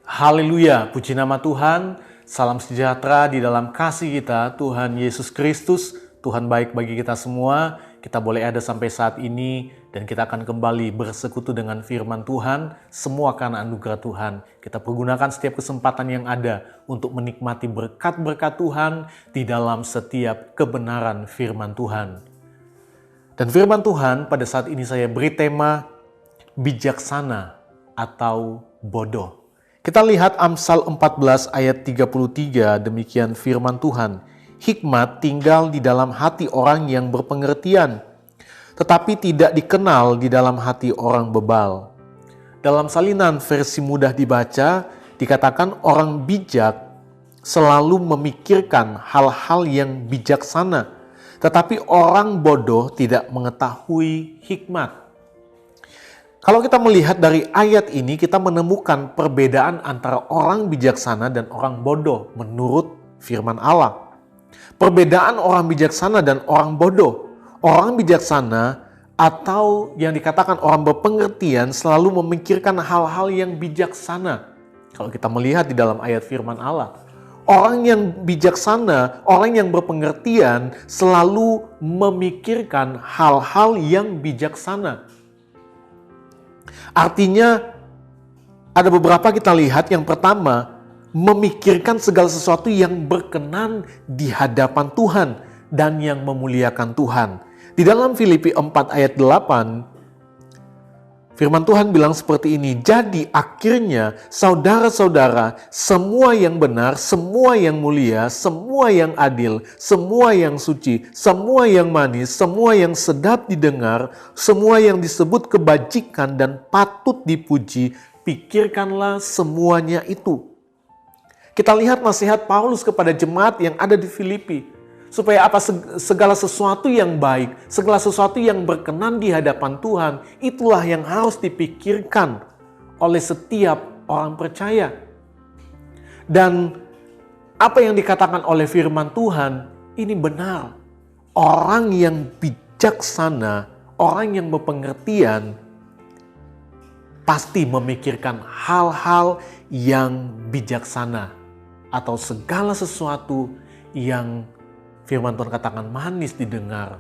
Haleluya, puji nama Tuhan, salam sejahtera di dalam kasih kita, Tuhan Yesus Kristus, Tuhan baik bagi kita semua. Kita boleh ada sampai saat ini dan kita akan kembali bersekutu dengan firman Tuhan, semua karena anugerah Tuhan. Kita pergunakan setiap kesempatan yang ada untuk menikmati berkat-berkat Tuhan di dalam setiap kebenaran firman Tuhan. Dan firman Tuhan pada saat ini saya beri tema bijaksana atau bodoh. Kita lihat Amsal 14 ayat 33, demikian firman Tuhan. Hikmat tinggal di dalam hati orang yang berpengertian, tetapi tidak dikenal di dalam hati orang bebal. Dalam salinan versi mudah dibaca, dikatakan orang bijak selalu memikirkan hal-hal yang bijaksana, tetapi orang bodoh tidak mengetahui hikmat. Kalau kita melihat dari ayat ini, kita menemukan perbedaan antara orang bijaksana dan orang bodoh menurut firman Allah. Perbedaan orang bijaksana dan orang bodoh. Orang bijaksana atau yang dikatakan orang berpengertian selalu memikirkan hal-hal yang bijaksana. Kalau kita melihat di dalam ayat firman Allah. Orang yang bijaksana, orang yang berpengertian selalu memikirkan hal-hal yang bijaksana. Artinya ada beberapa kita lihat. Yang pertama, memikirkan segala sesuatu yang berkenan di hadapan Tuhan dan yang memuliakan Tuhan. Di dalam Filipi 4 ayat 8, firman Tuhan bilang seperti ini, jadi akhirnya saudara-saudara, semua yang benar, semua yang mulia, semua yang adil, semua yang suci, semua yang manis, semua yang sedap didengar, semua yang disebut kebajikan dan patut dipuji, pikirkanlah semuanya itu. Kita lihat nasihat Paulus kepada jemaat yang ada di Filipi. Supaya apa? Segala sesuatu yang baik, segala sesuatu yang berkenan di hadapan Tuhan, itulah yang harus dipikirkan oleh setiap orang percaya. Dan apa yang dikatakan oleh firman Tuhan, ini benar. Orang yang bijaksana, orang yang berpengertian, pasti memikirkan hal-hal yang bijaksana. Atau segala sesuatu yang firman Tuhan katakan manis didengar,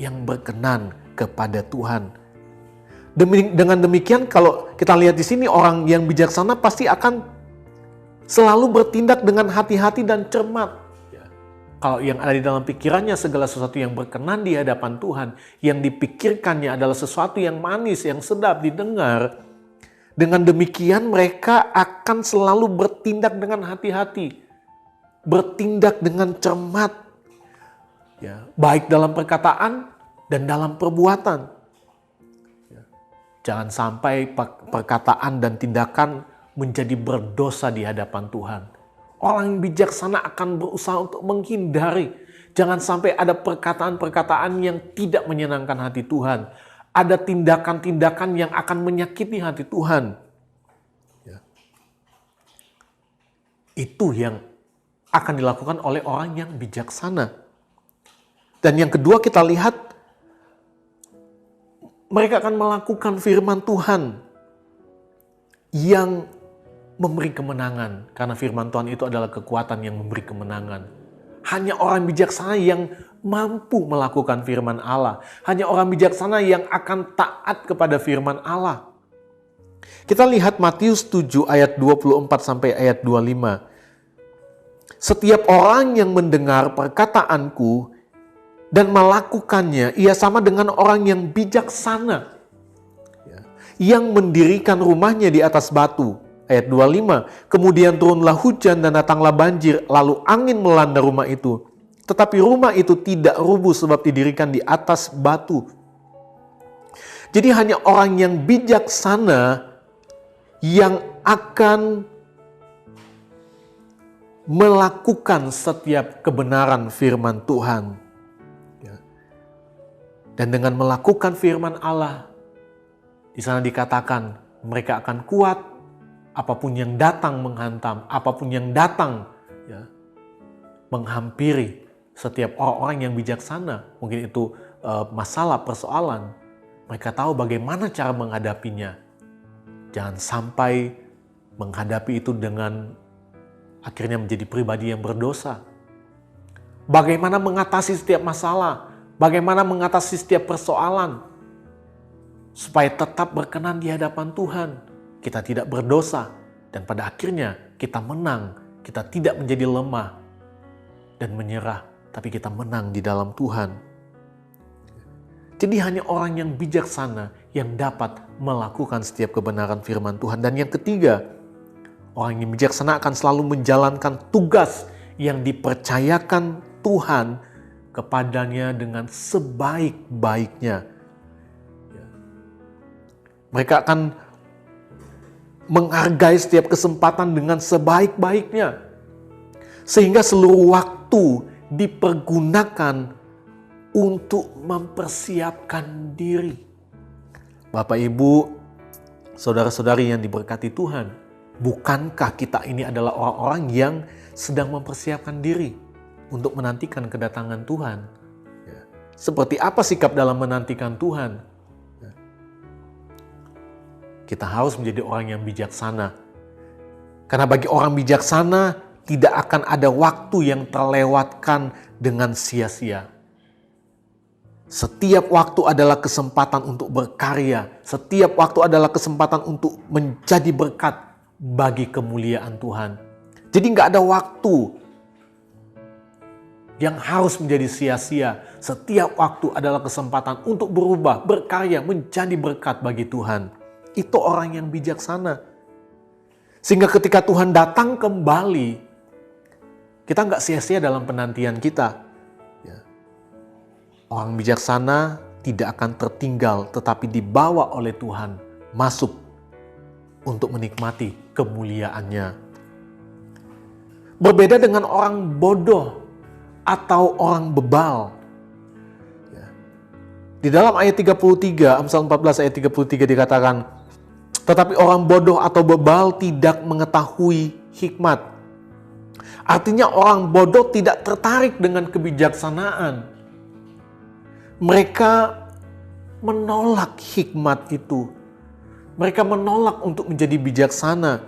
yang berkenan kepada Tuhan. Dengan demikian, kalau kita lihat di sini, orang yang bijaksana pasti akan selalu bertindak dengan hati-hati dan cermat. Kalau yang ada di dalam pikirannya segala sesuatu yang berkenan di hadapan Tuhan, yang dipikirkannya adalah sesuatu yang manis, yang sedap didengar, dengan demikian mereka akan selalu bertindak dengan hati-hati. Bertindak dengan cermat, baik dalam perkataan dan dalam perbuatan. Jangan sampai perkataan dan tindakan menjadi berdosa di hadapan Tuhan. Orang yang bijaksana akan berusaha untuk menghindari. Jangan sampai ada perkataan-perkataan yang tidak menyenangkan hati Tuhan. Ada tindakan-tindakan yang akan menyakiti hati Tuhan. Itu yang akan dilakukan oleh orang yang bijaksana. Dan yang kedua kita lihat, mereka akan melakukan firman Tuhan yang memberi kemenangan. Karena firman Tuhan itu adalah kekuatan yang memberi kemenangan. Hanya orang bijaksana yang mampu melakukan firman Allah. Hanya orang bijaksana yang akan taat kepada firman Allah. Kita lihat Matius 7 ayat 24 sampai ayat 25. Setiap orang yang mendengar perkataanku dan melakukannya, ia sama dengan orang yang bijaksana, yang mendirikan rumahnya di atas batu. Ayat 25, kemudian turunlah hujan dan datanglah banjir, lalu angin melanda rumah itu. Tetapi rumah itu tidak rubuh sebab didirikan di atas batu. Jadi hanya orang yang bijaksana yang akan melakukan setiap kebenaran firman Tuhan. Dan dengan melakukan firman Allah, di sana dikatakan mereka akan kuat, apapun yang datang menghantam, apapun yang datang menghampiri setiap orang-orang yang bijaksana. Mungkin itu masalah, persoalan. Mereka tahu bagaimana cara menghadapinya. Jangan sampai menghadapi itu dengan akhirnya menjadi pribadi yang berdosa. Bagaimana mengatasi setiap masalah, bagaimana mengatasi setiap persoalan, supaya tetap berkenan di hadapan Tuhan. Kita tidak berdosa, dan pada akhirnya kita menang. Kita tidak menjadi lemah dan menyerah, tapi kita menang di dalam Tuhan. Jadi hanya orang yang bijaksana yang dapat melakukan setiap kebenaran firman Tuhan. Dan yang ketiga, orang yang bijaksana akan selalu menjalankan tugas yang dipercayakan Tuhan kepadanya dengan sebaik-baiknya. Mereka akan menghargai setiap kesempatan dengan sebaik-baiknya. Sehingga seluruh waktu dipergunakan untuk mempersiapkan diri. Bapak, Ibu, saudara-saudari yang diberkati Tuhan, bukankah kita ini adalah orang-orang yang sedang mempersiapkan diri untuk menantikan kedatangan Tuhan? Seperti apa sikap dalam menantikan Tuhan? Kita harus menjadi orang yang bijaksana. Karena bagi orang bijaksana, tidak akan ada waktu yang terlewatkan dengan sia-sia. Setiap waktu adalah kesempatan untuk berkarya. Setiap waktu adalah kesempatan untuk menjadi berkat bagi kemuliaan Tuhan. Jadi nggak ada waktu yang harus menjadi sia-sia. Setiap waktu adalah kesempatan untuk berubah, berkarya, menjadi berkat bagi Tuhan. Itu orang yang bijaksana. Sehingga ketika Tuhan datang kembali, kita nggak sia-sia dalam penantian kita. Orang bijaksana tidak akan tertinggal, tetapi dibawa oleh Tuhan masuk untuk menikmati kemuliaannya. Berbeda dengan orang bodoh atau orang bebal. Di dalam ayat 33, Amsal 14 ayat 33 dikatakan, tetapi orang bodoh atau bebal tidak mengetahui hikmat. Artinya orang bodoh tidak tertarik dengan kebijaksanaan. Mereka menolak hikmat itu. Mereka menolak untuk menjadi bijaksana.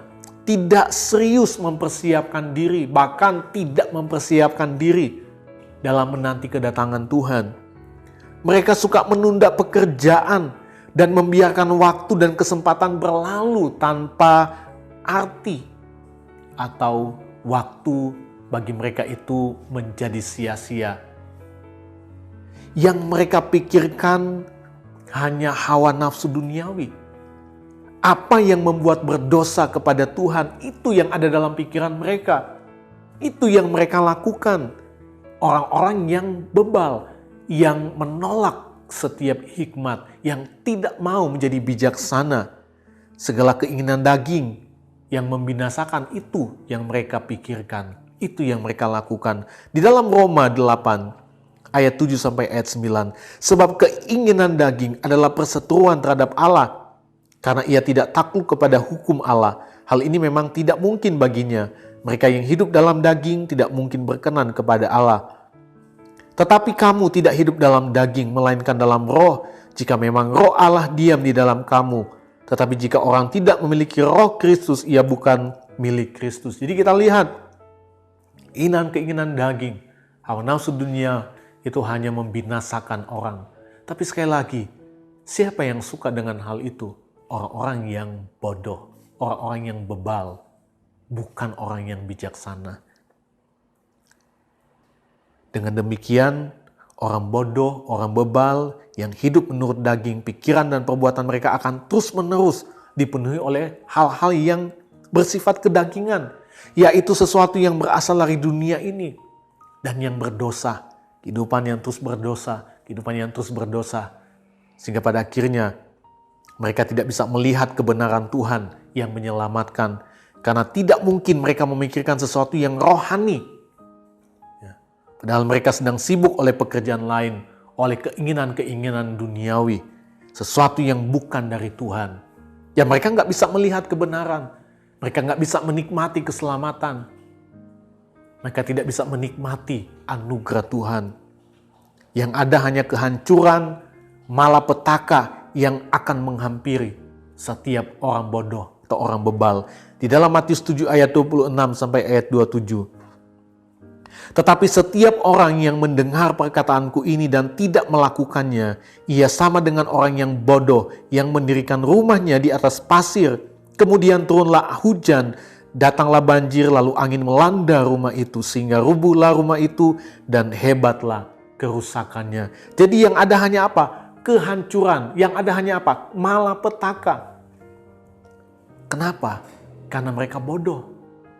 Tidak serius mempersiapkan diri, bahkan tidak mempersiapkan diri dalam menanti kedatangan Tuhan. Mereka suka menunda pekerjaan dan membiarkan waktu dan kesempatan berlalu tanpa arti. Atau waktu bagi mereka itu menjadi sia-sia. Yang mereka pikirkan hanya hawa nafsu duniawi. Apa yang membuat berdosa kepada Tuhan, itu yang ada dalam pikiran mereka. Itu yang mereka lakukan. Orang-orang yang bebal, yang menolak setiap hikmat, yang tidak mau menjadi bijaksana. Segala keinginan daging yang membinasakan, itu yang mereka pikirkan. Itu yang mereka lakukan. Di dalam Roma 8, ayat 7 sampai ayat 9. Sebab keinginan daging adalah perseteruan terhadap Allah. Karena ia tidak takluk kepada hukum Allah. Hal ini memang tidak mungkin baginya. Mereka yang hidup dalam daging tidak mungkin berkenan kepada Allah. Tetapi kamu tidak hidup dalam daging, melainkan dalam roh. Jika memang roh Allah diam di dalam kamu. Tetapi jika orang tidak memiliki roh Kristus, ia bukan milik Kristus. Jadi kita lihat, keinginan daging, hawa nafsu dunia, itu hanya membinasakan orang. Tapi sekali lagi, siapa yang suka dengan hal itu? Orang-orang yang bodoh, orang-orang yang bebal, bukan orang yang bijaksana. Dengan demikian, orang bodoh, orang bebal yang hidup menurut daging, pikiran dan perbuatan mereka akan terus-menerus dipenuhi oleh hal-hal yang bersifat kedagingan, yaitu sesuatu yang berasal dari dunia ini dan yang berdosa. Kehidupan yang terus berdosa, sehingga pada akhirnya mereka tidak bisa melihat kebenaran Tuhan yang menyelamatkan, karena tidak mungkin mereka memikirkan sesuatu yang rohani. Padahal mereka sedang sibuk oleh pekerjaan lain, oleh keinginan-keinginan duniawi, sesuatu yang bukan dari Tuhan. Ya, mereka nggak bisa melihat kebenaran, mereka nggak bisa menikmati keselamatan. Mereka tidak bisa menikmati anugerah Tuhan. Yang ada hanya kehancuran, malapetaka yang akan menghampiri setiap orang bodoh atau orang bebal Di dalam Matius 7 ayat 26 sampai ayat 27. Tetapi setiap orang yang mendengar perkataanku ini dan tidak melakukannya, ia sama dengan orang yang bodoh yang mendirikan rumahnya di atas pasir. Kemudian turunlah hujan, datanglah banjir, lalu angin melanda rumah itu sehingga rubuhlah rumah itu dan hebatlah kerusakannya. Jadi yang ada hanya apa? Kehancuran. Yang ada hanya apa? Malapetaka. Kenapa? Karena mereka bodoh,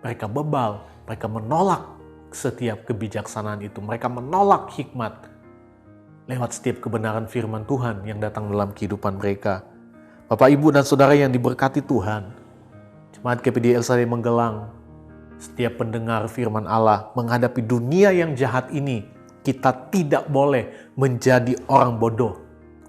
mereka bebal, mereka menolak setiap kebijaksanaan itu. Mereka menolak hikmat lewat setiap kebenaran firman Tuhan yang datang dalam kehidupan mereka. Bapak, Ibu, dan Saudara yang diberkati Tuhan, Jemaat GPD El Shaddai Magelang, setiap pendengar firman Allah menghadapi dunia yang jahat ini, kita tidak boleh menjadi orang bodoh.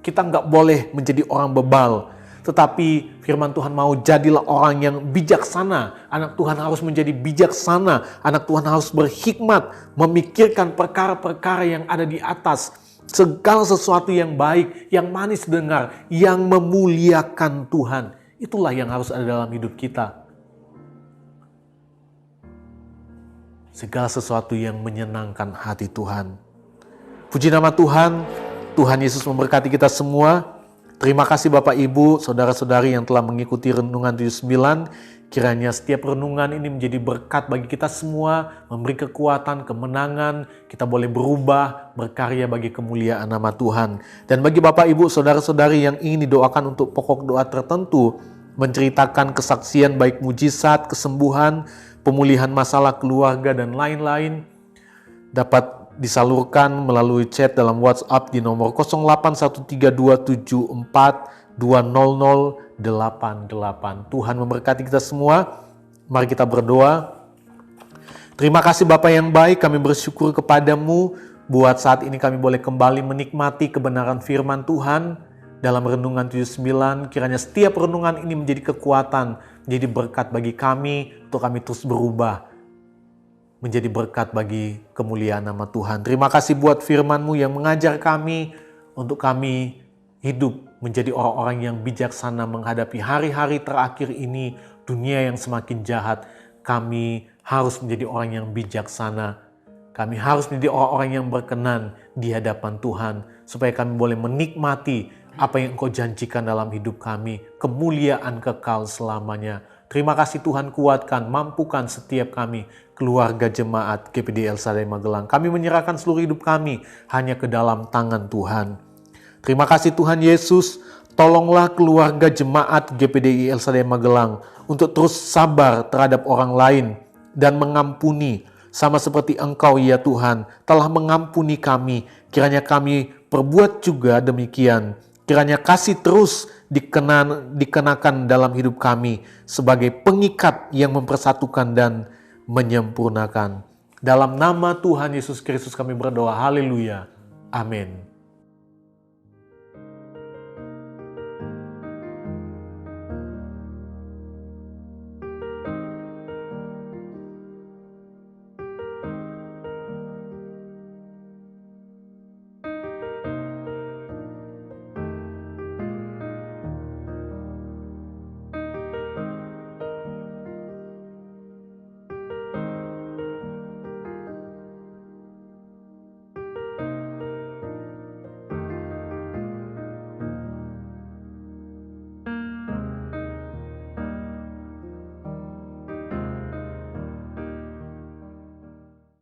Kita nggak boleh menjadi orang bebal. Tetapi firman Tuhan mau jadilah orang yang bijaksana. Anak Tuhan harus menjadi bijaksana. Anak Tuhan harus berhikmat, memikirkan perkara-perkara yang ada di atas. Segala sesuatu yang baik, yang manis dengar, yang memuliakan Tuhan. Itulah yang harus ada dalam hidup kita. Segala sesuatu yang menyenangkan hati Tuhan. Puji nama Tuhan. Tuhan Yesus memberkati kita semua. Terima kasih Bapak, Ibu, Saudara-saudari yang telah mengikuti Renungan 79. Kiranya setiap renungan ini menjadi berkat bagi kita semua, memberi kekuatan, kemenangan, kita boleh berubah, berkarya bagi kemuliaan nama Tuhan. Dan bagi Bapak, Ibu, Saudara-saudari yang ingin didoakan untuk pokok doa tertentu, menceritakan kesaksian baik mujizat, kesembuhan, pemulihan masalah keluarga, dan lain-lain, dapat disalurkan melalui chat dalam WhatsApp di nomor 081327420088. Tuhan memberkati kita semua. Mari kita berdoa. Terima kasih Bapa yang baik, kami bersyukur kepadamu buat saat ini kami boleh kembali menikmati kebenaran firman Tuhan dalam Renungan 79. Kiranya setiap renungan ini menjadi kekuatan, menjadi berkat bagi kami untuk kami terus berubah, menjadi berkat bagi kemuliaan nama Tuhan. Terima kasih buat firman-Mu yang mengajar kami untuk kami hidup menjadi orang-orang yang bijaksana menghadapi hari-hari terakhir ini, dunia yang semakin jahat. Kami harus menjadi orang yang bijaksana. Kami harus menjadi orang-orang yang berkenan di hadapan Tuhan, supaya kami boleh menikmati apa yang Engkau janjikan dalam hidup kami, kemuliaan kekal selamanya. Terima kasih Tuhan, kuatkan, mampukan setiap kami, keluarga jemaat GPD El Shaddai Magelang. Kami menyerahkan seluruh hidup kami hanya ke dalam tangan Tuhan. Terima kasih Tuhan Yesus, tolonglah keluarga jemaat GPDI El Shaddai Magelang untuk terus sabar terhadap orang lain dan mengampuni, sama seperti Engkau ya Tuhan telah mengampuni kami. Kiranya kami perbuat juga demikian. Kiranya kasih terus dikenakan dalam hidup kami sebagai pengikat yang mempersatukan dan menyempurnakan. Dalam nama Tuhan Yesus Kristus kami berdoa. Haleluya. Amin.